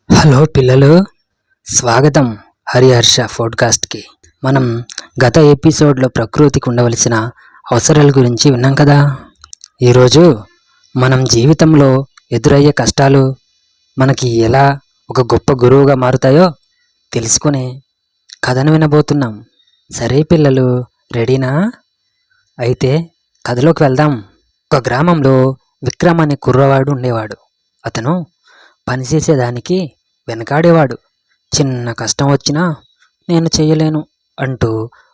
Hello పిల్లలు, స్వాగతం హరిహర్ష పోడ్కాస్ట్కి. మనం గత ఎపిసోడ్లో ప్రకృతికి ఉండవలసిన అవసరాల గురించి విన్నాం కదా. ఈరోజు మనం జీవితంలో ఎదురయ్యే కష్టాలు మనకి ఎలా ఒక గొప్ప గురువుగా మారుతాయో తెలుసుకునే కథను వినబోతున్నాం. సరే పిల్లలు, రెడీనా? అయితే కథలోకి వెళ్దాం. ఒక గ్రామంలో విక్రమ్ అనే కుర్రవాడు ఉండేవాడు. అతను పనిచేసేదానికి వెనకాడేవాడు. చిన్న కష్టం వచ్చినా నేను చేయలేను అంటూ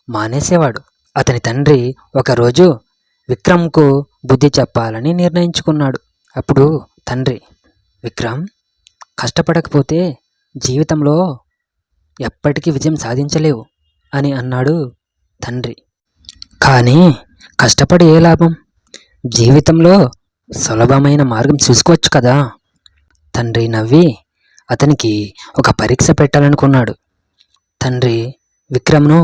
మానేసేవాడు. అతని తండ్రి ఒకరోజు విక్రమ్కు బుద్ధి చెప్పాలని నిర్ణయించుకున్నాడు. అప్పుడు తండ్రి, విక్రమ్, కష్టపడకపోతే జీవితంలో ఎప్పటికీ విజయం సాధించలేవు అని అన్నాడు తండ్రి. కానీ కష్టపడి ఏ లాభం? జీవితంలో సులభమైన మార్గం చూసుకోవచ్చు కదా. తండ్రి నవ్వి అతనికి ఒక పరీక్ష పెట్టాలనుకున్నాడు. తండ్రి విక్రమ్ను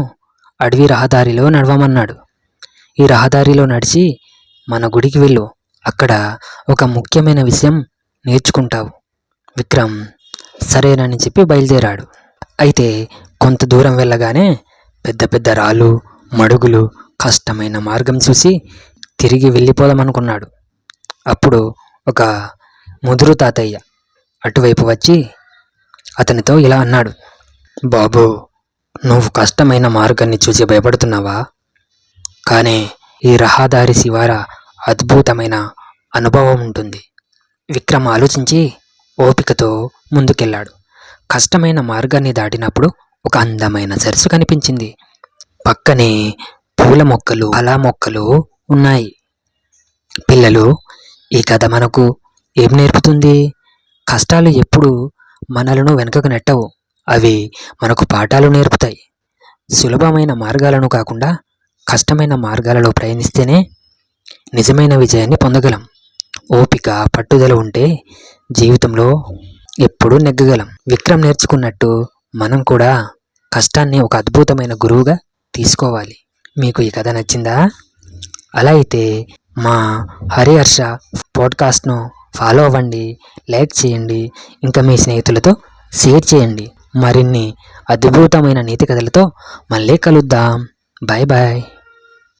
అడవి రహదారిలో నడవమన్నాడు. ఈ రహదారిలో నడిచి మన గుడికి వెళ్ళు, అక్కడ ఒక ముఖ్యమైన విషయం నేర్చుకుంటావు. విక్రమ్ సరేనని చెప్పి బయలుదేరాడు. అయితే కొంత దూరం వెళ్ళగానే పెద్ద పెద్ద రాళ్ళు, మడుగులు, కష్టమైన మార్గం చూసి తిరిగి వెళ్ళిపోదామనుకున్నాడు. అప్పుడు ఒక ముదురు తాతయ్య అటువైపు వచ్చి అతనితో ఇలా అన్నాడు, బాబు, నువ్వు కష్టమైన మార్గాన్ని చూసి భయపడుతున్నావా? కానీ ఈ రహదారి శివార అద్భుతమైన అనుభవం ఉంటుంది. విక్రమ్ ఆలోచించి ఓపికతో ముందుకెళ్ళాడు. కష్టమైన మార్గాన్ని దాటినప్పుడు ఒక అందమైన సరస్సు కనిపించింది. పక్కనే పూల మొక్కలు, ఫల మొక్కలు ఉన్నాయి. పిల్లలు, ఈ కథ మనకు ఏం నేర్పుతుంది? కష్టాలు ఎప్పుడు మనలను వెనుకకు నెట్టవు, అవి మనకు పాఠాలు నేర్పుతాయి. సులభమైన మార్గాలను కాకుండా కష్టమైన మార్గాలలో ప్రయాణిస్తేనే నిజమైన విజయాన్ని పొందగలం. ఓపిక, పట్టుదల ఉంటే జీవితంలో ఎప్పుడూ నెగ్గగలం. విక్రమ్ నేర్చుకున్నట్టు మనం కూడా కష్టాన్ని ఒక అద్భుతమైన గురువుగా తీసుకోవాలి. మీకు ఈ కథ నచ్చిందా? అలా అయితే మా హరిహర్ష పాడ్కాస్ట్ను ఫాలో అవ్వండి, లైక్ చేయండి, ఇంకా మీ స్నేహితులతో షేర్ చేయండి. మరిన్ని అద్భుతమైన నీతి కథలతో మళ్ళీ కలుద్దాం. Bye bye.